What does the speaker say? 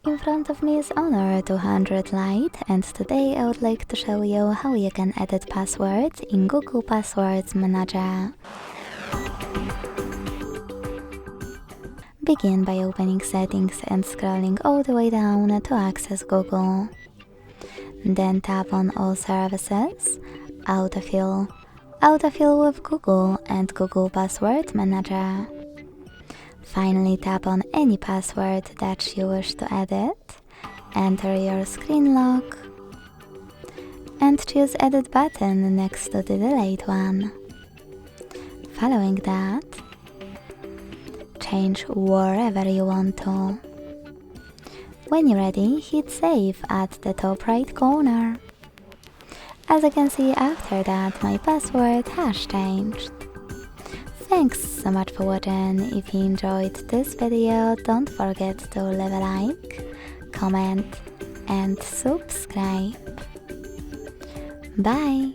In front of me is Honor 200 Lite, and today I would like to show you how you can edit passwords in Google Passwords Manager. Begin by opening Settings and scrolling all the way down to access Google. Then tap on All Services, Autofill, Autofill with Google and Google Password Manager. Finally tap on any password that you wish to edit, enter your screen lock, and choose Edit button next to the Delete one. Following that, change wherever you want to. When you're ready, hit Save at the top right corner. As you can see, after that my password has changed. Thanks so much for watching. If you enjoyed this video, don't forget to leave a like, comment and subscribe. Bye!